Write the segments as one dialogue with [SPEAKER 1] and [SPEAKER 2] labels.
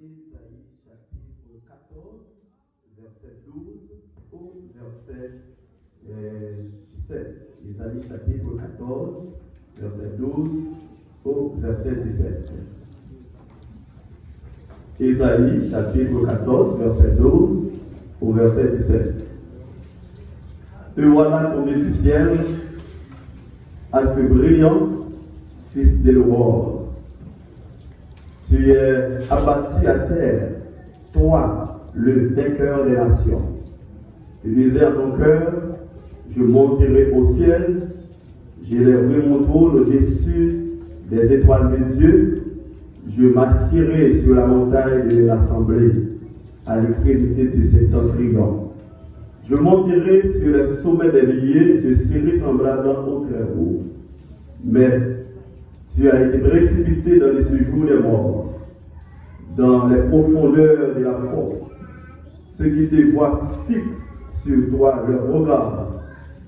[SPEAKER 1] Ésaïe chapitre 14, verset 12 au verset 17. Ésaïe chapitre 14, verset 12 au verset 17. Ésaïe chapitre 14, verset 12 au verset 17. Te voilà tombé du ciel, astre brillant, fils de l'aurore. Tu es abattu à terre, toi, le vainqueur des nations. Tu disais à ton cœur, je monterai au ciel, j'élèverai mon trône au-dessus des étoiles de Dieu, je m'assierai sur la montagne de l'assemblée, à l'extrémité du septentrion. Je monterai sur les sommets des lieux, je serai semblable au Très-Haut. Mais tu as été précipité dans les séjours des morts, dans les profondeurs de la force. Ceux qui te voient fixent sur toi leur regard,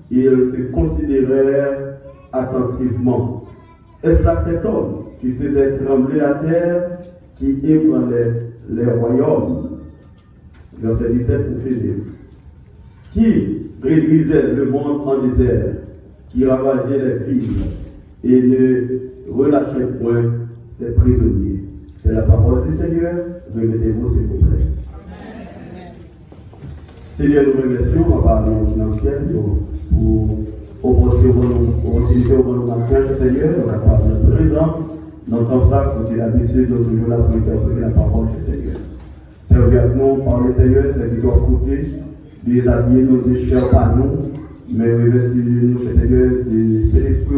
[SPEAKER 1] ils te considérèrent attentivement. Est-ce là cet homme qui faisait trembler la terre, qui ébranlait les royaumes? Verset 17 pour finir. Qui réduisait le monde en désert, qui ravageait les villes et ne relâchait point ses prisonniers. C'est la parole du Seigneur. Remettez-vous s'il vous plaît. Seigneur, nous remercions par nos financiers pour opportunité au bon matin, Seigneur, nous sommes capables d'être présents. Nous sommes ça pour l'habitude de toujours là pour interpréter la parole du Seigneur. Servez à nous par le Seigneur, c'est de ton côté, déshabiller nos déchets par nous, mais revêtir-nous, Seigneur, de cet esprit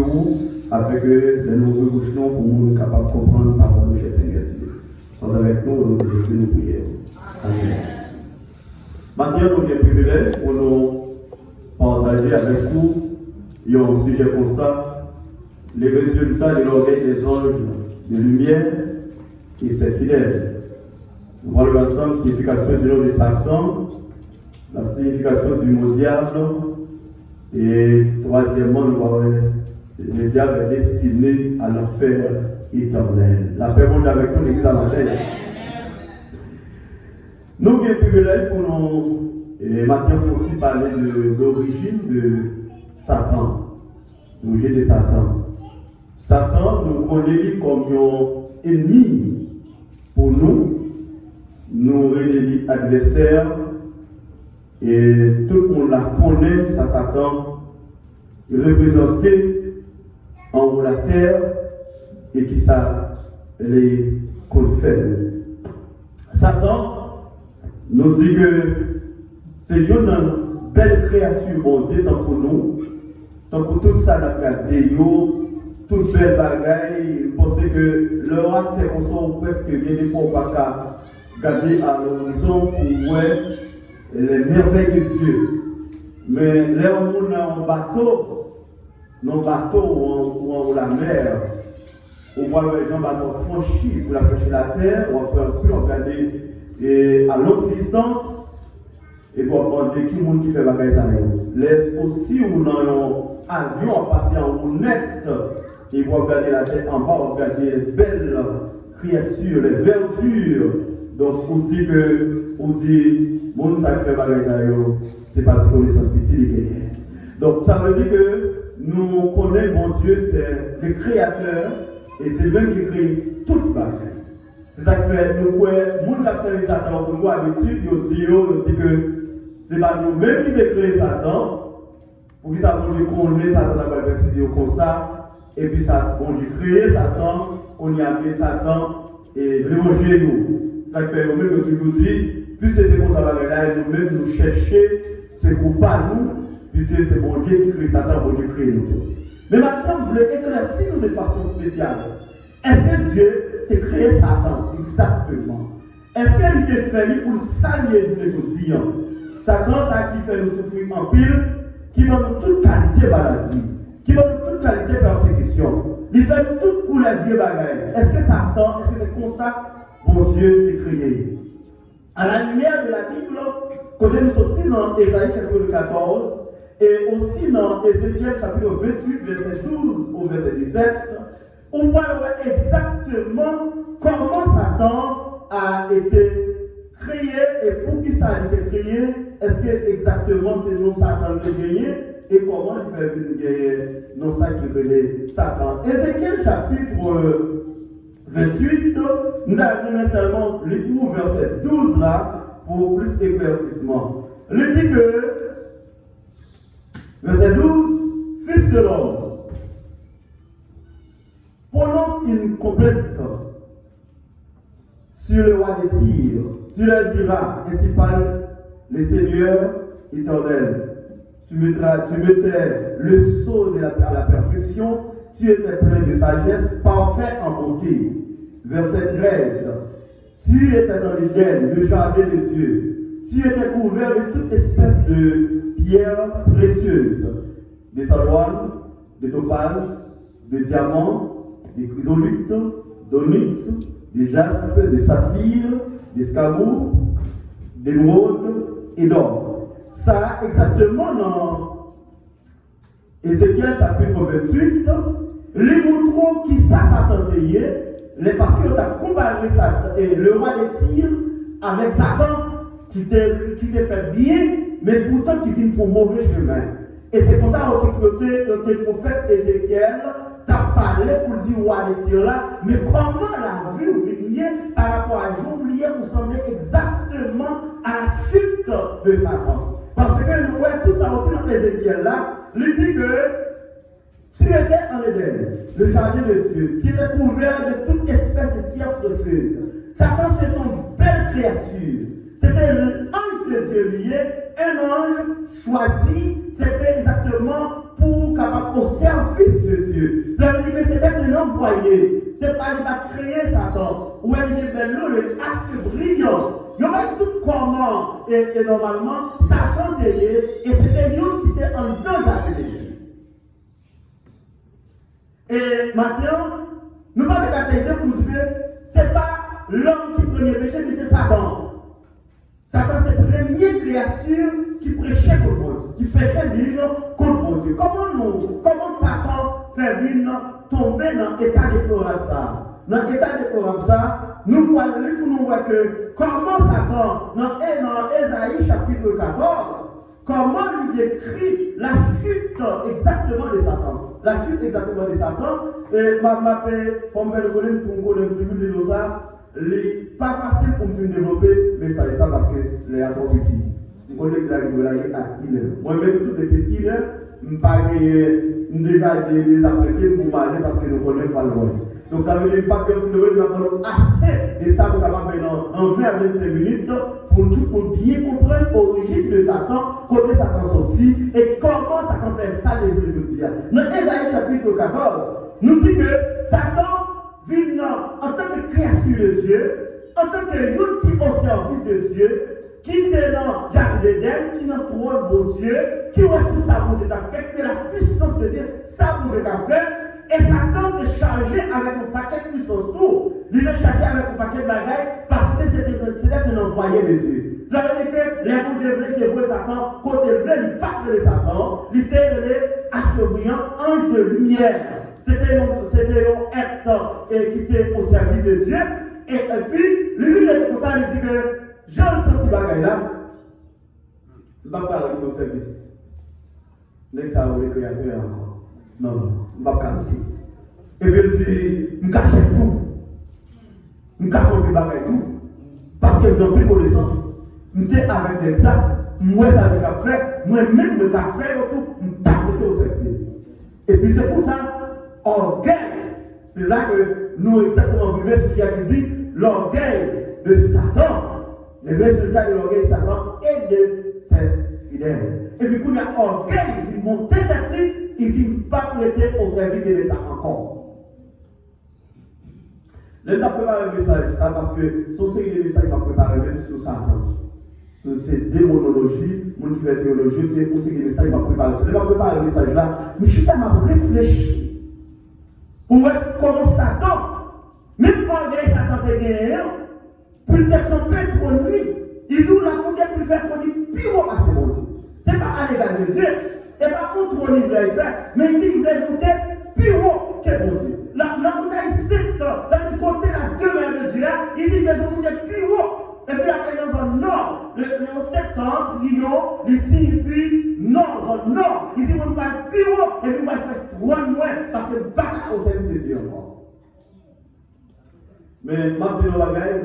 [SPEAKER 1] afin que les nouveaux bouchons pour nous capables de comprendre la parole du Seigneur Dieu. Sans avec nous, nous devons nous prier. Amen. Maintenant, nous avons le privilège pour nous partager avec vous un sujet comme ça, les résultats de l'orgueil des anges de lumière et ses fidèles. Nous allons ensemble la signification du nom de Satan, la signification du mot diable, et troisièmement, nous allons le diable est destiné à l'enfer éternel. La paix monte avec nous, l'église à matin. Nous avons le privilège pour nous, et maintenant, il faut aussi parler de l'origine de Satan, l'origine de Satan. Satan, nous connaissons comme un ennemi pour nous, nous connaissons adversaire, et tout le monde la connaît, ça Satan, représenté en haut de la terre, et qui ça les confère. Satan nous dit que c'est une belle créature, bon Dieu, tant pour nous, tant pour tout ça, nous regardons, toute belle bagaille, pensez que leur acte est comme ça, presque bien des fois, on ne va pas garder à l'horizon pour voir les merveilles de Dieu. Mais là, on est en bateau, ou en la mer, on voit les gens bateau franchis pour la franchir la terre, on peut regarder à longue distance. Et pour demander qui monde qui fait bagaille ça laisse aussi on a un avion à passer en roulette et pour regarder la tête en bas, regarder les belles créatures, les verdures. Donc on dit monde ça qui fait bagaille ça c'est pas de connaissance petite de guerre. Donc ça veut dire que nous connaissons mon Dieu, c'est le créateur et c'est lui qui crée toute bagaille. C'est ça qui fait nous quoi monde qui observe Satan pour nous habitude, il dit que c'est pas nous-mêmes qui avons créé Satan, pour que ça Dieu connaît Satan dans le verset comme ça, et puis ça Dieu créé Satan, qu'on y a appelé Satan et remanger nous. Ça fait nous-mêmes que toujours dit, puisque c'est comme ça là, et nous-mêmes nous chercher, c'est pour pas nous, puisque c'est bon Dieu qui crée Satan, bon Dieu crée nous tous. Mais maintenant, vous voulez éclaircir nous de façon spéciale. Est-ce que Dieu t'a créé Satan exactement? Est-ce qu'il t'a fait pour saluer je vous dis? Satan, ça qui fait nous souffrir en pile, qui va nous toute qualité maladie, qui va nous toute qualité persécution. Il fait toute couleur de bagaille. Est-ce que Satan, est-ce que c'est comme ça, mon Dieu, est créé? À la lumière de la Bible, quand nous sommes dans Ésaïe chapitre 14, et aussi dans Ézéchiel chapitre 28, verset 12 au verset 17, on voit exactement comment Satan a été créé et pour qui ça a été créé, est-ce que exactement c'est nous Satan qui a gagné et comment il fait gagner non ça qui relève Satan. Ézéchiel chapitre 28, nous avons seulement le verset 12 là pour plus d'éclaircissement. Il dit que, verset 12, Fils de l'homme, prononce une complainte sur le roi des Tyr. Tu leur diras, ainsi parle le Seigneur éternel. Tu mettais le sceau à la perfection, tu étais plein de sagesse, parfait en bonté. Verset 13. Tu étais dans l'Éden, le jardin de Dieu. Tu étais couvert de toute espèce de pierres précieuses, des saloines, de topazes, de diamants, des chrysolites, d'onyx, des jaspes, des saphirs, des scarabées, d'émeraude et d'or. Ça, exactement dans Ézéchiel chapitre 28, les montrons qui ça s'attendait, parce qu'on a comparé le roi des Tyr avec Satan, qui te fait bien, mais pourtant qui vient pour mauvais chemin. Et c'est pour ça que le prophète Ézéchiel t'a parlé pour dire roi des Tyr là, mais comment la vue venir par rapport à Jouvlier ressemblait exactement à la chute de Satan. Parce que nous voyons tout ça aussi dans Ézéchiel là, il dit que tu étais en Éden, le jardin de Dieu, tu étais couvert de toute espèce de pierres précieuses. Satan, c'est une belle créature. C'était l'ange de Dieu lié, un ange choisi, c'était exactement pour capable au service de Dieu. Ça veut dire que c'était un envoyé. C'est pas il va créer Satan. Où il est bello, le astre brillant. Il y avait tout comment, et normalement, Satan était lié, et c'était lui qui était en deux appelés. Et maintenant, nous parlons de pour nous dire que ce n'est pas l'homme qui prend le péché, mais c'est Satan. Satan, c'est la première créature qui prêchait contre Dieu, qui prêchait des gens contre Dieu. Comment Satan fait venir tomber dans l'état déplorable ça? Dans l'état déplorable ça, nous voyons pour nous voir que comment Satan, dans Ésaïe chapitre 14, comment il décrit la chute exactement de Satan. La chute exactement de Satan, et ma paix, pour me faire le connaître, pour me connaître toujours de ça, c'est pas facile pour me développer, mais ça parce que les a trop petits. Je connais que ça arrive à 1 heure. Moi-même, tout depuis 1 heure, je parle déjà des apprêtés pour m'aller parce que je ne connais pas le rôle. Donc ça veut dire pas que vous devez avoir assez de ça pour capable en 20-25 minutes pour bien comprendre l'origine de Satan, côté Satan sorti et comment Satan fait ça les jours de Dieu. Dans Ésaïe chapitre 14, nous dit que Satan vit en tant que créature de Dieu, en tant que l'autre qui est au service de Dieu, qui est dans Jardin d'Éden, qui est dans le trône de Dieu, qui a tout ça pour Dieu t'a fait, que la puissance de Dieu, ça pour Dieu t'a fait, et Satan est chargé avec un paquet de puissance tout. Il est chargé avec un paquet de bagailles parce que c'était un envoyé de Dieu. Ça veut dire que les bons dieux voulaient que Satan, quand ils voulaient, ils partent de Satan, ils étaient astre brillant, ange de lumière. C'était un être qui était au service de Dieu. Et puis, lui, il était pour ça, il dit que j'ai le senti bagaille là, je ne vais pas parler de mon service. N'est-ce pas le créateur encore? Non, je ne vais pas parler. Et puis, il dit, je cache tout. Je cache tout bagaille tout. Parce que je n'ai plus connaissance. Je suis avec des ça, moi, ça veut faire, moi-même, je vais faire tout, je ne vais pas au service. Et puis, c'est pour ça, orgueil. C'est là que nous exactement vivons ce qui a dit l'orgueil de Satan. Le résultat de l'orgueil de Satan et de ses fidèles. Et puis, quand il y a orgueil, il monte technique, il ne vient pas prêter au service de l'État encore. L'État prépare le message, ça, parce que son série de messages va préparer même sur Satan. C'est démonologie, mon qui fait théologie, c'est pour série de messages va préparer. Il va préparer le message là, mais je suis tellement réfléchi. Pour voir comment Satan, même orgueil Satan te gagne, pour te camper trop de nuit, il joue la conquête pour faire trop de pire à ses bon Dieu. Ce n'est pas à l'égard de Dieu, et pas contre trop de il faire, mais il dit qu'il voulait monter pire que bon Dieu.
[SPEAKER 2] la montagne 7, dans le côté la demeure de Dieu, il dit, mais on est plus haut. Et puis après, dans le nord, le septentrion, il signifie nord, nord. Il dit, on va plus haut, et puis on va faire 3 mois, parce que pas au service de Dieu encore.
[SPEAKER 1] Mais, ma vie dans la veille,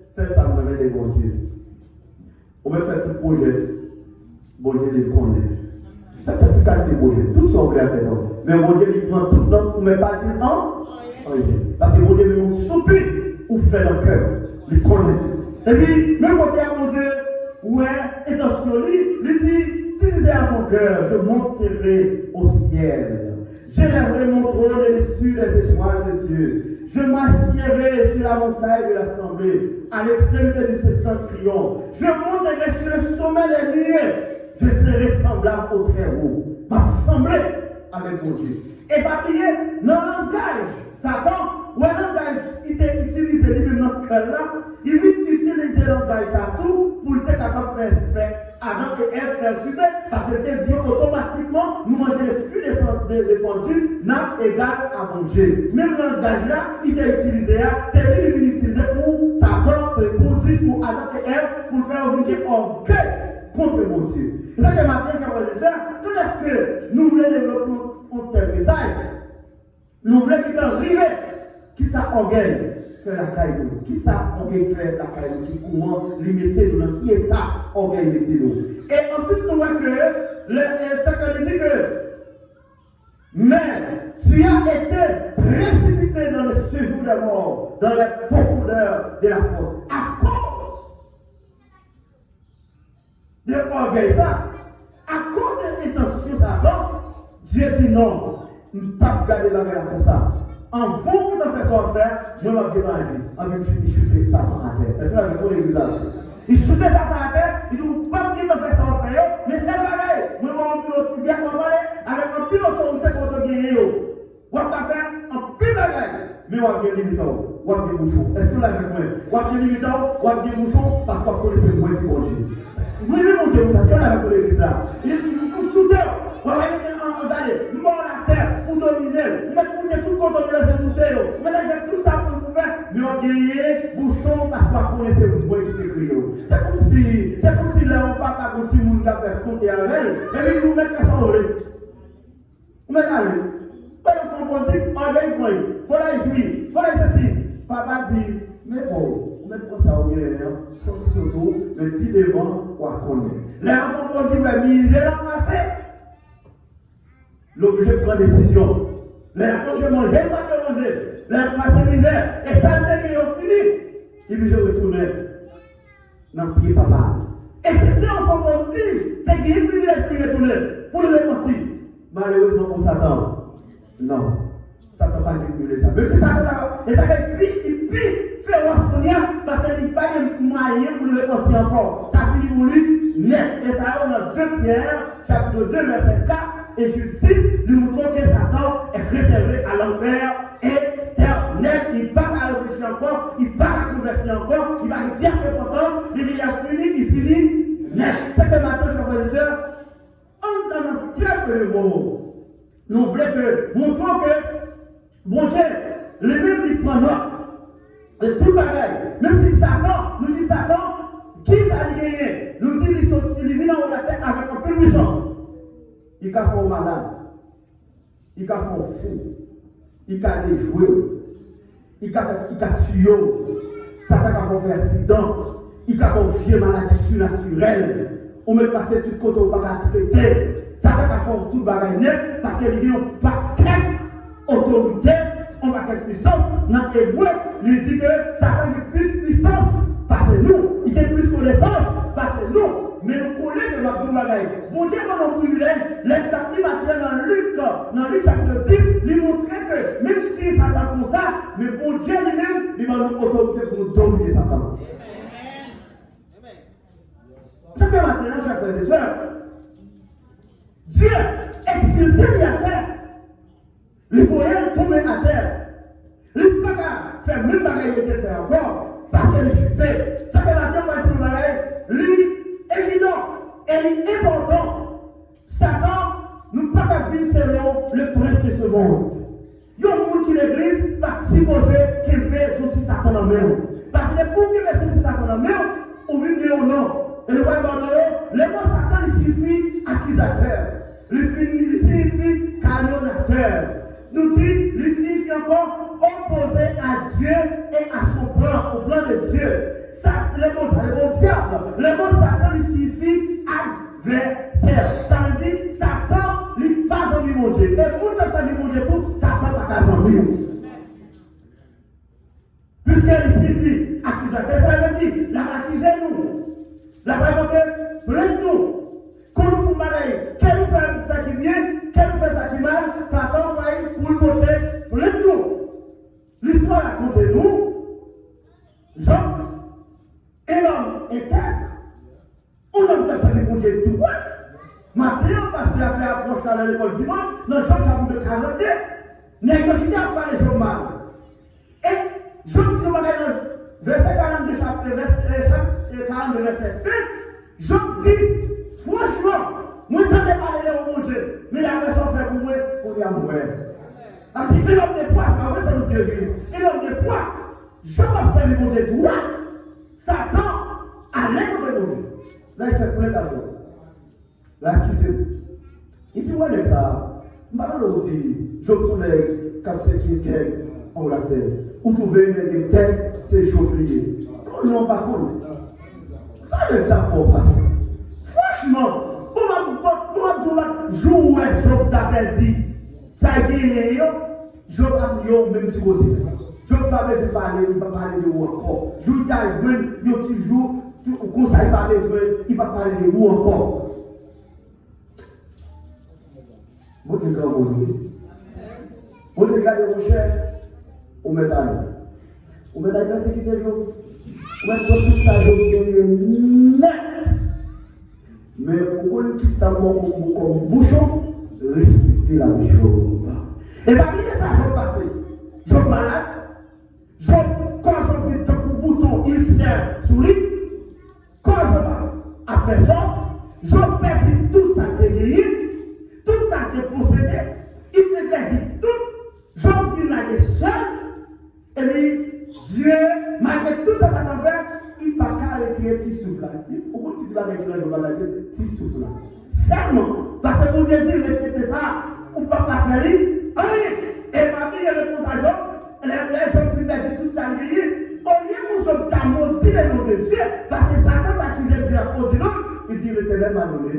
[SPEAKER 1] c'est ça me révèle les bons Dieu. On va faire tout projet, bon Dieu les connaît. Peut-être tout cas des projets, tout ça on va faire. Mais bon Dieu il prend tout le temps, on ne met pas dire non. Parce que bon Dieu même soupir ou fait le cœur, il connaît. Et puis, même côté à mon Dieu, ouais, intention, il dit, tu disais à ton cœur, je monterai au ciel. J'élèverai mon trône au-dessus des étoiles de Dieu. Je m'assiérai sur la montagne de l'assemblée, à l'extrémité du septentrion. Je monterai sur le sommet des nuées. Je serai semblable au Très-Haut. M'assembler avec mon Dieu. Et pas oublier, dans le langage, Satan, ou un langage, il est utilisé lui-même dans le cœur là, il veut utiliser le langage ça tout pour être capable de faire Adam et Ève perturbés, parce que Dieu automatiquement, nous mangeons les fruits défendus, n'a égal à mon Dieu. Même le langage là, il est utilisé, c'est lui qui veut utiliser pour Satan, pour Dieu, pour Adam et Ève, pour faire venir orgueil contre mon Dieu. C'est ça que maintenant, chers frères et sœurs, tout est-ce que nous voulons développer un tel message, nous voulons qu'il arrive, qui ça orgueil fait la caille, qui ça orgueil fait la caille, qui comment limiter nous, qui état orgueil limiter nous. Et ensuite, nous voyons que ça dit que mais tu as été précipité dans le séjour de mort, dans les profondeurs de la fosse, à cause de l'orgueil ça, à cause de l'intention Satan, Dieu dit non, ne pas garder la main comme ça. En fond, tout en fait son frère, moi, je vais déranger. En même temps, il chutait Satan à terre. Est-ce que vous avez compris l'église là? Il chutait Satan à terre, il dit, pas qu'il en fait son frère, mais c'est pareil. Moi, je vais en pilote, avec un pilote autorité contre gagner. Vous allez faire un pile bagaille. Mais vous avez des limitants, vous avez des bouchons. Est-ce que vous l'avez compris? Vous avez des limitants, vous avez des bouchons, parce que vous connaissez moins du bon Dieu. Oui, mais mon Dieu, est-ce que vous avez compris l'église là? Il vous shooter. Vous avez mort la terre pour dominer, vous mettez tout contre les écouter, vous mettez tout ça pour vous faire, mais on gagne bouchon parce qu'on connaissait moins qui t'écrit. C'est comme si là on part à un petit monde qui a fait compter avec elle, et puis vous mettez ça au lait. Vous mettez à l'aise. Pas de fond positif, on gagne point. Il faut la jouir, il faut la ceci. Papa dit, mais bon, vous mettez ça au lait, sorti surtout, mais puis devant, on va connaître. Les enfants positifs, la misère, la masse. L'obligé de prendre décision. Les manger, manger, pas de manger. Les passer misère. Et ça, dès qu'ils ont fini, il est obligé de retourner dans le pied papa. Et c'était un enfant oblige, dès qu'il est privilège de retourner pour le repentir. Malheureusement pour Satan, non. Satan n'a pas calculé ça. Même si Satan a. Et ça fait plus féroce pour lui, parce qu'il n'a pas de moyen pour le repentir encore. Ça finit pour lui net. Et ça, on a 2 Pierre, chapitre 2, verset 4. Et justice lui montre que Satan est réservé à l'enfer éternel. Il ne va pas réfléchir encore, il ne va pas convertir encore, il va avoir une pièce de potence, il a fini, il finit net. C'est que maintenant, chers frères et sœurs, en donnant très peu de mots, nous voulons que montrons que, bon Dieu, les mêmes lui prend note de tout pareil. Même si Satan, nous dit Satan, qui ça a gagné? Nous dit il vient dans la tête avec un peu de puissance. Il a fait un malade, il a fait un fou, il a déjoué, il a tué, Satan a fait un accident, il a fait une vieille maladie surnaturelle, on ne met pas tout côté au pas traiter, Satan a fait tout le bagage net parce qu'il n'y a pas quelle autorité, on va quelle puissance, dans l'hébreu, il dit que Satan a plus puissance parce que nous, il a plus connaissance parce que nous. Mais nous connaissons que notre bagaille. Bon Dieu, dans nos privilèges, l'établi maintenant dans Luc chapitre 10, il montrait que même si Satan comme ça, mais bon Dieu lui-même, il va nous autorité pour nous dominer Satan. Ça fait maintenant, chers frères et sœurs, Dieu expulsé la terre. Les voyants tomber à terre. Il ne peut pas faire même bagaille qu'il était fait encore, parce qu'elle est chutée. Ça fait maintenant, moi, je bagaille, lui, évident et important. Satan, nous ne pouvons pas vivre selon le prince de ce monde. Il y a un monde qui l'église,
[SPEAKER 2] supposé qu'il peut sortir Satan en main. Parce que pour qu'il peut sortir Satan en main, on veut dire non. Et le mot Satan, il signifie accusateur. Il signifie calomniateur. Nous dit, il signifie encore opposé à Dieu et à son plan, au plan de Dieu. Ça, le mot diable, le mot Satan, il signifie adversaire. Ça veut dire, Satan, il passe en mon Dieu. Et pour que ça lui mon Dieu tout, Satan n'a pas en lui. Puisqu'il signifie accusateur, ça veut dire, la accusé nous. La Bible dit, plains-nous. Quand nous faisons pareil, quel nous fait ça qui est bien, quel nous fait ça qui est mal, Satan va pour le côté, plains-nous. L'histoire raconte nous, Job, un homme intègre, un homme qui a fait pour Dieu tout. Maintenant, parce qu'il a fait approche dans l'école du monde, dans Job, ça vous de 42, négocier à parler Job mal. Et Job, tu vas dans verset 42, chapitre 42, verset 5, Job dit, franchement, moi, je ne parler au mon Dieu, mais la personne fait pour moi, pour y mourir. Parce que un homme de foi, ça nous dit Jésus. Un homme de foi, Job a servi mon Dieu droit, Satan a l'école de mon Dieu. Là, il fait plein d'argent. L'accusé. Il dit, ouais, ça. Maintenant, on dit, Job sont les capsés qui étaient en la terre. Où trouver les terres, c'est Job lié. Quand on pas contre. Ça veut dire ça faut passer. Franchement, pour jouer Job t'a dit, ça a été Job a dit, même du côté. Job n'a pas besoin de parler, il va parler de vous encore. Job t'a dit, il toujours, au conseil, il va besoin, il va parler de vous encore. Vous dites quand vous dites, vous regardez vos chers, vous mettez à l'eau. Vous mettez à la sécurité, vous mettez tout ça, vous net. Mais pour qu'on qui s'en comme bouchon, respectez la vie Job. Et bien, il y a ça, Job passé. Job malade. Job, quand Job vit pour bouton, il sert sous lui. Quand Job a fait sauce, Job perdit tout ça qui est gagné, tout ça qui est possédé. Il perdit tout. Job vit là seul. Et puis, Dieu, malgré tout ça, ça t'a fait. Il n'a pas retirer petit souffle là. Pourquoi tu dis la règle là, je vais la dire, petit souffle là. Seulement, parce que pour Dieu dit, respectez ça, ou pas faire rien. Et ma vie, elle répond à Job, les gens qui perdent toute sa vie, au lieu de Job t'a maudit le nom de Dieu, parce que Satan t'a accusé de dire, oh, dis non, il dit, l'Éternel m'a donné,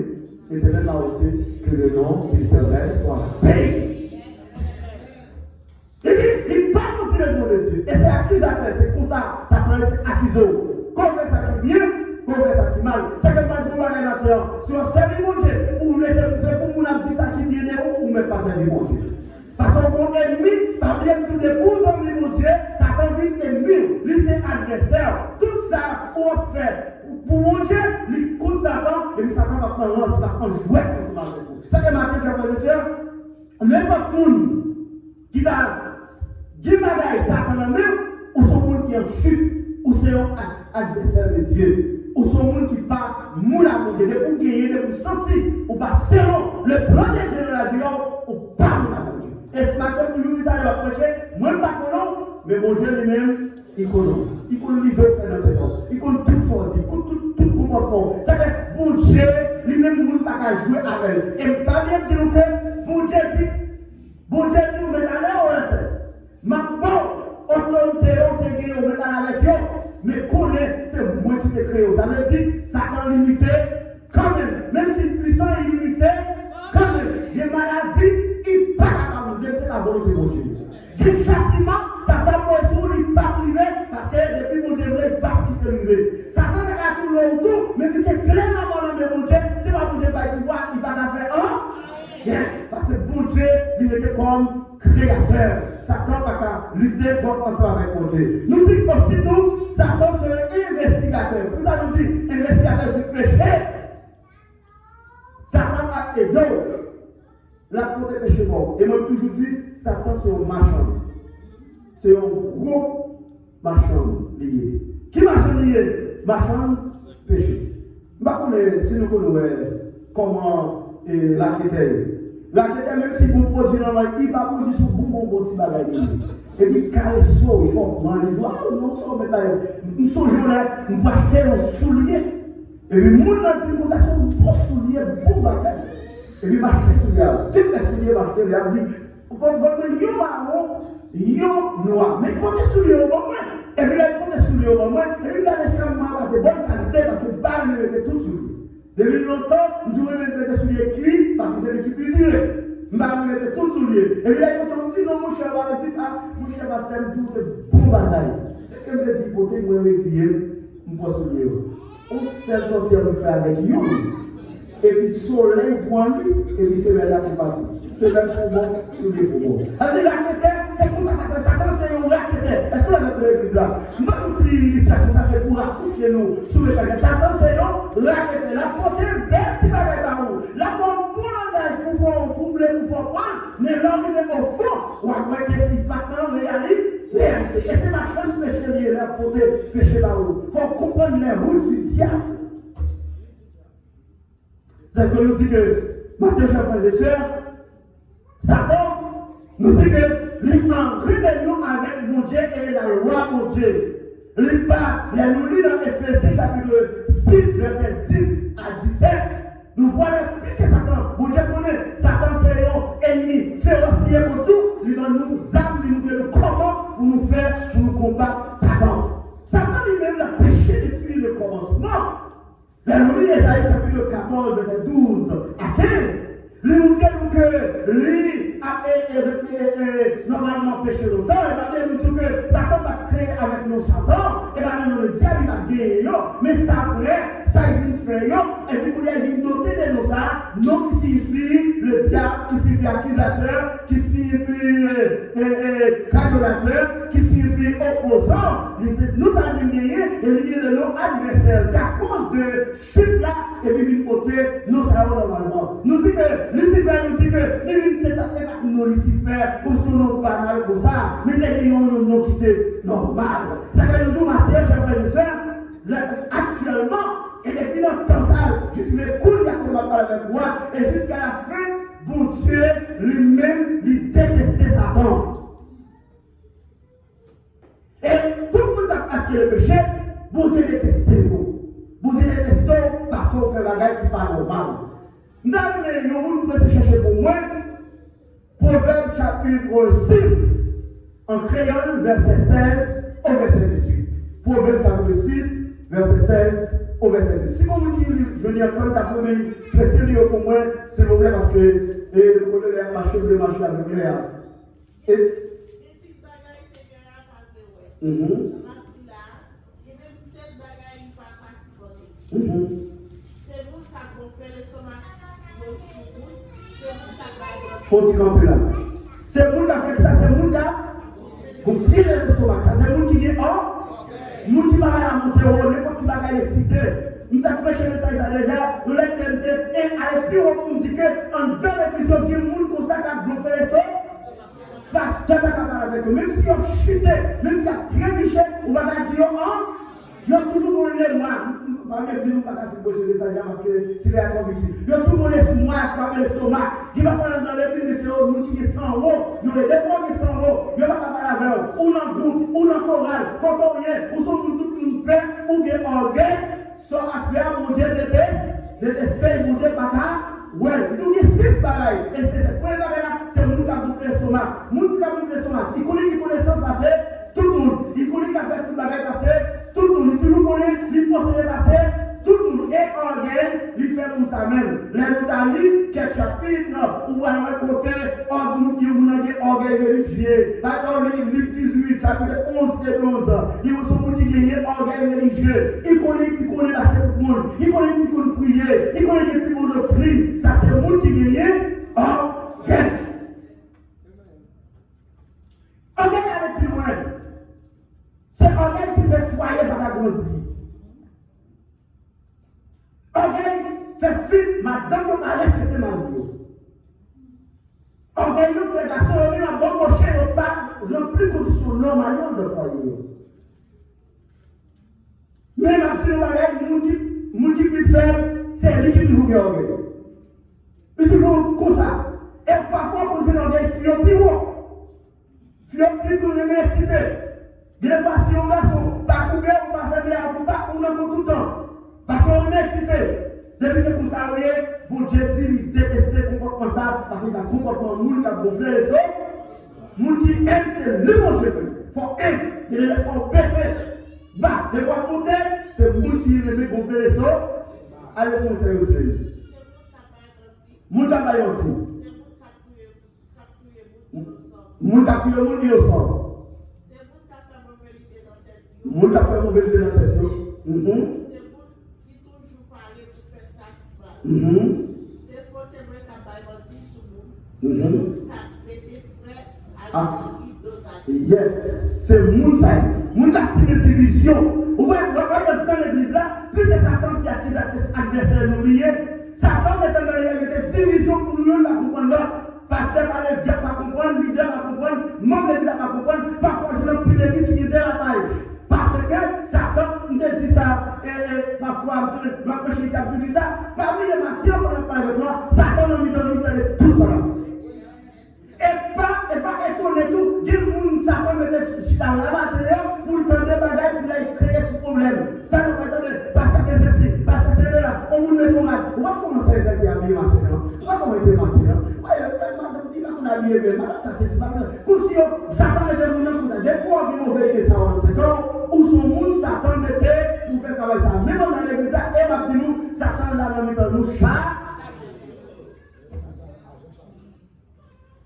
[SPEAKER 2] l'Éternel m'a ôté, que le nom de l'Éternel soit payé. Il dit, il n'a pas maudit le nom de Dieu. Et c'est accusateur, c'est pour ça, Satan est accusé. Qu'on fait ça qui est bien, qu'on fait ça qui est mal. C'est que quand vous allez maintenant, si on sert mon Dieu, ou vous laissez pour vous dire ça qui est bien, ou ne pas servir mon Dieu. Parce qu'on est ennemi, par bien tout des bons hommes, mon Dieu, ça convient ennemi, lui c'est adversaire. Tout ça, on fait pour mon Dieu, lui contre Satan, et puis Satan va prendre lance, va prendre jouet pour se marcher. C'est que ma chère position, n'importe monde qui va dire bagaille Satan en main, ou son monde qui est en chute. Ou c'est un adversaire de Dieu, ou son monde qui part moula pour Dieu, pour gagner, pour sentir, ou pas selon le plan de Dieu de la vie, ou pas moula pour Dieu. Et ce matin, toujours dit ça, il va prêcher, moi pas colon, mais mon Dieu lui-même, il connaît. Il connaît les deux frères de temps, il connaît tout son vie, tout comportement. C'est que bon Dieu, lui-même, nous ne pouvons pas jouer avec elle. Et pas bien dire que bon Dieu dit, vous mettez à l'air, ma bonne. Autorité, on te guérit, on met avec eux, mais connaît, c'est moi qui t'ai créé. Ça veut dire, Satan limité, quand même si puissant est limité, quand même, des maladies, il part à nous, c'est la volonté de Dieu. Des châtiments, Satan va sur lui, il part privé, parce que depuis mon Dieu, il part qui te privé. Satan a tout le autour, mais puisque clairement dans le mon Dieu, c'est pas mon Dieu par pouvoir, il va faire un. Bien, parce que mon Dieu, il était comme créateur. Satan n'a pas lutter contre avec mon Dieu. Nous disons aussi, nous, Satan serait investigateur. Vous avez dit, investigateur du péché. Satan a aidé la porte des péchés morts. Et moi, toujours dit, Satan, c'est un marchand. C'est un gros marchand lié. Qui marchand lié? Marchand péché. Si nous connaissons comment la quête. La quête, même si vous produisez, il va produire ce bon petit bagage. et puis caresse, il faut prendre les doigts, non, ça, mais pas, nous sommes là, nous acheter un soulier. Et puis, nous avons dit que ça sont bons souliers, bons bagages. Et puis, m'acheter souliers, tous les souliers, m'acheter, il a dit, votre yo marron, yo noir, mais pour des souliers au moment, et puis là, pour des souliers au moment, et puis, quand les souliers de bonne qualité, parce que pas nous mettez tout souliers. Depuis longtemps, nous devons mettre des souliers cuits, parce que c'est l'équipe usée. Nous devons mettre tout souliers. Et puis là, quand on dit non, mon cher, on dit, ah, mon cher, c'est bon bagaille. Est-ce que vous avez dit, côté, moi, essayer, mon soulier. On s'est sorti à faire avec lui. Et puis, soleil pour lui, et puis, c'est là qui partit. C'est là qu'il faut bon, c'est les faux bon. Alors, c'est pour ça que Satan, c'est un raqueteur. Est-ce que vous avez appelé l'église là? Même si l'illustration, ça c'est pour raconter nous sur le paquet. Satan, c'est un raqueteur. La portée, belle petit bagage par où. La porte, tout langage, pour faire troubler, pour faire prendre, mais l'enlever au fond, on va voir qu'est-ce qui part dans réalité. Et c'est ma chaîne péché liée là, pour péché par où. Il faut comprendre les routes du diable. C'est que nous dit que, maintenant, chers frères et sœurs, Satan nous dit que nous sommes en rébellion avec mon Dieu et la loi mon Dieu. Les nous lisons dans Ephésiens chapitre 6, verset 10 à 17. Nous voyons, puisque Satan, mon Dieu connaît, Satan c'est un ennemi féroce lié pour tout, il donne nous âmes, il nous donne comment pour nous faire, pour nous combattre Satan. Satan lui-même l'a péché depuis le commencement. La nous lisons Esaïe chapitre 14, verset 12 à 15. Lui nous dit que lui a normalement péché longtemps, et bien nous dit que Satan va créer avec nos Satan, et bien nous le diable il va gagner, mais ça après, ça il vient faire, et puis qu'on il vient doter de nos ça, non qui signifie le diable, qui signifie accusateur, qui signifie cajorateur, qui signifie opposant. Nous allons gagner, et il dit le nom adversaire. C'est à cause de chute là, et puis il côté, nous savons normalement. Nous dit que Lucifer nous dit que c'est pas nous Lucifer comme son nom banal comme ça, mais nous avons un nom qui est normal. Ça fait nous matin, chers frères et sœurs, actuellement, et depuis longtemps ça, jusqu'à l'écoute, il va parler avec moi, et jusqu'à la fin, bon Dieu lui-même, il détestait Satan. Et tout le monde a pratiqué le péché, bon Dieu détestait vous. Bon Dieu détestait parce qu'on fait un bagage qui n'est pas normal. Nous avons peut se chercher pour moi. Proverbe chapitre 6, en créole, verset 16 au verset 18. Proverbe chapitre 6, verset 16 au verset 18. Si vous me dites, je dis encore, ta première précédure pour moi, s'il vous plaît, parce que le collègue a marché, le marché avec Léa. Et. Faut-il camper là? C'est le monde qui a fait ça, c'est le monde qui a filé l'estomac. Ça, c'est le monde qui est hors. Le monde qui va la monter au haut, n'importe qui va l'exciter. Nous avons prêché le message déjà, nous l'avons tenté, et avec plus haut, on dit qu'en deux épisodes, il y a des gens comme ça qui a gonflé l'estomac. Parce que tu n'as pas parlé avec eux. Même si on chuté, même si on a très biché, on va dire, il y a toujours les mois. Je ne vais pas faire le message parce que c'est la conviction. Il y a toujours les mois à frapper l'estomac. Il va falloir dans les pays, c'est eux qui sont 100 euros. Il y a des dépôts qui sont 100 euros. Il n'y a pas de parler avec eux. Ou en groupe, ou en chorale, quand on vient, ou sont tout le monde paix, ou des orgueils, sont affaires, mon Dieu déteste, mon Dieu pas qu'à. Ouais, il y a 6 bagailles. Et c'est le premier bagaille là, c'est le monde qui a bouffé l'estomac. Le monde qui a bouffé l'estomac, il connaît qui connaissance passée, tout le monde. Il connaît qui a fait tout le bagaille passé, tout le monde. Il toujours connaît, il procède passé, tout le monde. Et orgueil, il fait pour ça même. Les notalis, quelques chapitres, où on va côté, orgueil religieux. Dans le livre 18, chapitre 11 et 12, il y a son monde qui est orgueil religieux. Il connaît passer tout le monde. Il connaît qui connaît prier. Il connaît qui plus de cri. Ça, c'est le monde qui est orgueil. Orgueil avec plus loin. C'est orgueil qui fait foyer par la grandir. Orgueil fait fuir madame de ma respecter ma vie. Orgueil nous fait garçon, on est la bonne rocher, on pas rempli condition normalement de foyer. Mais ma petite orgueil, mon qui peut faire, c'est lui qui toujours orgueil. Il est toujours comme ça. Et parfois, quand on dit orgueil, il y a plus haut. Fille pour l'université. Des fois, si on garçon, pas combien, on va faire des pas, on a tout le temps. Parce qu'on l'université. Depuis c'est pour ça, vous voyez, bon Dieu dit, il déteste le comportement ça, parce qu'il y a un comportement de monde qui a gonflé les autres. Monde qui aime, c'est le bon Dieu. Il faut aimer, il est faut baisser. Bah, de quoi monter, c'est le monde qui aime gonfler les autres. Allez, conseiller aussi. Monde qui a pas menti. Monde qui a tué le monde innocent. Monde qui a fait mauvaise idée dans la tête. Yes, c'est moun ça. Moun qui a une division. Vous voyez, dans l'église là, plus que Satan s'y accuse adversaire l'oublier, Satan met dans division pour nous, la comprendre. Pasteur par le diable pas comprendre, leader pas comprendre, membre de l'église pas comprendre, parfois je n'ai plus l'église qui dérapage. Parce que Satan me dit ça, parfois, je m'approche ici à tout dire ça, parmi les matières qu'on a parlé avec moi, Satan nous donne tout ça. Et pas étonné tout, dire que Satan me dit dans la matière pour le temps des bagages, pour aller créer ce problème. T'as pas attendez, parce que c'est ceci, parce que c'est là, on vous met ton mal. On va commencer à dire habillé maintenant. On va commencer maintenant. On a bien aimé, ça c'est pas grave. Comme si Satan mettait le monde comme ça, des fois on mauvais que ça en temps, où son monde Satan mettait pour faire travailler ça. Même dans l'église, et maintenant, Satan l'a mis dans nos chats.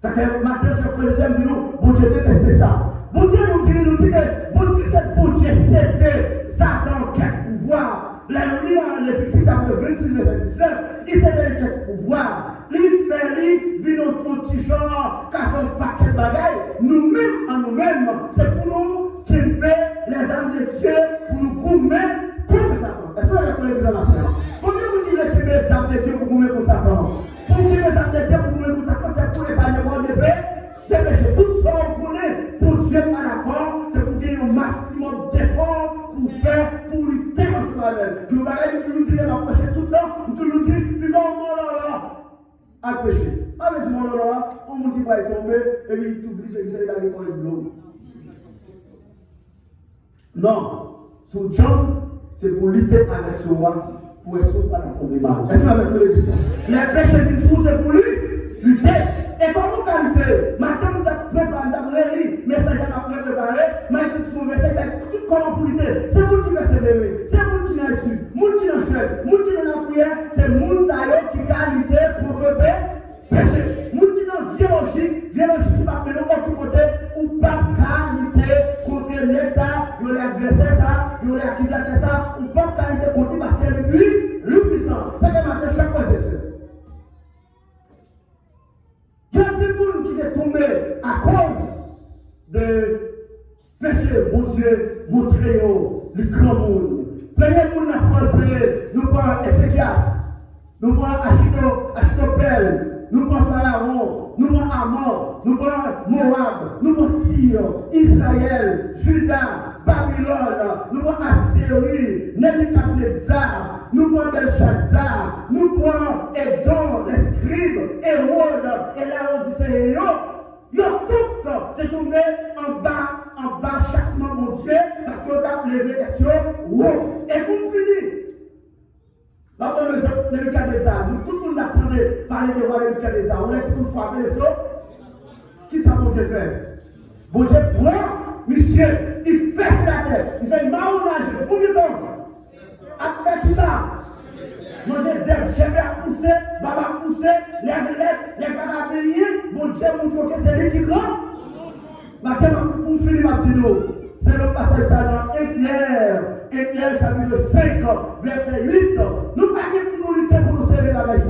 [SPEAKER 2] Ça fait matin, je fais le seul de nous, bon Dieu déteste ça. Bon Dieu nous dit que bon Dieu cédait Satan quel pouvoir. La nuit, l'Éphésiens chapitre 26, verset 19, il cédait quel pouvoir. Il fait vit notre petit genre, qui a fait un paquet de bagailles. Nous-mêmes, en nous-mêmes, c'est pour nous qui paie les âmes de Dieu pour nous gommer contre Satan. Est-ce que vous avez les âmes après? Combien vous dites qui paie les âmes de Dieu pour gommer contre Satan? Pour qui les âmes de Dieu pour gommer contre Satan, c'est pour les pas de péché. Tout ça, on connaît, pour Dieu pas d'accord, c'est pour gagner un maximum d'efforts pour faire, pour lutter ensemble avec. Vous m'avez toujours dit, il m'a prêché tout le temps, toujours dit, puis non, à pécher. Avec tout le monde là, on dit qu'il va tomber, et puis tout glisse, il s'est allé dans le bleu. Non, ce John, c'est pour lutter avec ce roi, pour être sûr qu'il ne va pas tomber mal. Est-ce que vous avez compris l'histoire? Les péchés du tout, c'est pour lui, lutter. Et comment qualité? Maintenant, nous avons préparé, mais ça n'a pas préparé, mais tout verset, tout comment pour lutter. C'est vous qui persévérez, c'est vous qui n'êtes pas, vous qui n'êtes pas, vous qui n'êtes pas prière, c'est vous qui qualité contre le péché. Vous qui n'êtes viologique qui va mener au côté, ou pas qualité contre le ça, il y a l'adversaire ça, il y a l'accusateur ça, ou pas qualité contre lui parce que lui puissant. C'est que maintenant, chaque fois c'est ça. Il y a des gens qui sont tombés à cause de péché, mon Dieu, montrez le grand monde. Plein de monde a pensé, nous prenons Ézéchias, nous prenons Achitopel, nous prenons Pharaon, nous prenons Amon, nous prenons Moab, nous prenons Tyr, Israël, Juda, Babylone, nous prenons Assyrie, Nebuchadnezzar, nous prenons Belshazzar, nous prenons Édom, les scribes, Hérode et l'arrondisseur. Ils ont tout tombé en bas châtiment mon Dieu, parce qu'on a levé des yeux, et pour finir. La bonne maison, Nebuchadnezzar, tout le monde attendait parler de roi Nebuchadnezzar, on est tout le monde frappé les autres. Qui ça, mon Dieu fait? Mon Dieu prend, monsieur, il fait la terre, il fait marronnage, combien de temps? Après qui ça? Moi j'aimerais pousser, baba pousser, les baba payer, mon Dieu montre que c'est lui qui grand. Maintenant, pour finir ma petite c'est le passage ça dans 1 Pierre chapitre 5, verset 8. Nous pas dire pour nous lutter contre ces bagages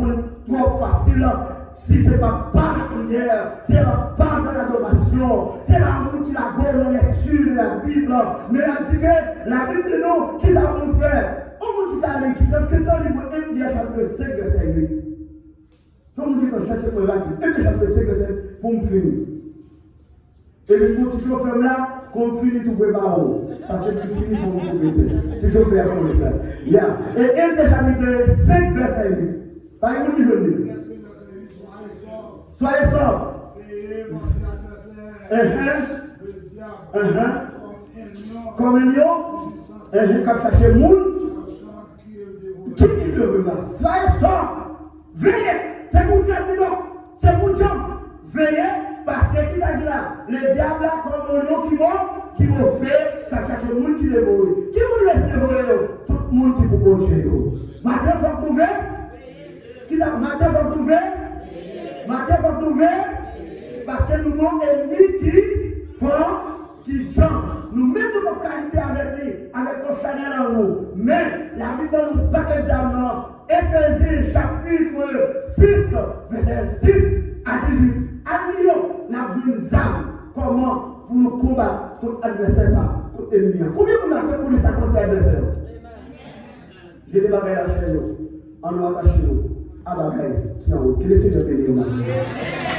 [SPEAKER 2] trop facile. Si ce n'est pas par la prière, c'est pas par l'adoration, c'est pas nous qui la gomme dans la lecture de la Bible. Mais la dit que la Bible de nous, qui ça va nous faire? On nous dit d'aller qui dans le livre 1 Pierre chapitre 5, verset 8. On nous dit qu'on cherche pour la Bible. 1 Pierre chapitre 5, verset 8, pour me finir. Et puis pour ce chauffeur là, qu'on finit tout le barreau. Parce que tu finis pour nous compléter. C'est chauffeur comme ça. Et 1 Pierre chapitre 5, verset 8. Par exemple, je dis. Soyez sobres. Comme un lion, quand chercher le monde, qui est le revoir? Ça, veillez, c'est pour dire, c'est pour dire, veillez, parce que qui s'agit là? Le diable là, comme un lion qui va faire, quand chercher le monde qui dévore. Qui vous laisse dévorer? Tout le monde qui peut manger. Matin, il faut trouver. Qui ça? Matin, il faut trouver. Matin, il faut trouver. Parce que nous avons ennemis qui font, qui jambent. Nous-mêmes, nous avons qualité avec lui, avec un Chanel en nous. Mais la Bible nous pas d'examen. Éphésiens chapitre 6, verset 10 à 18. Admirons la vie des âmes. Comment pour nous combattre contre l'adversaire, contre l'ennemi. Combien vous m'avez pour les sacrifices l'adversaire? J'ai des bagailles à chez nous. On nous attache nous à bagailles qui en haut. Que le Seigneur bénisse.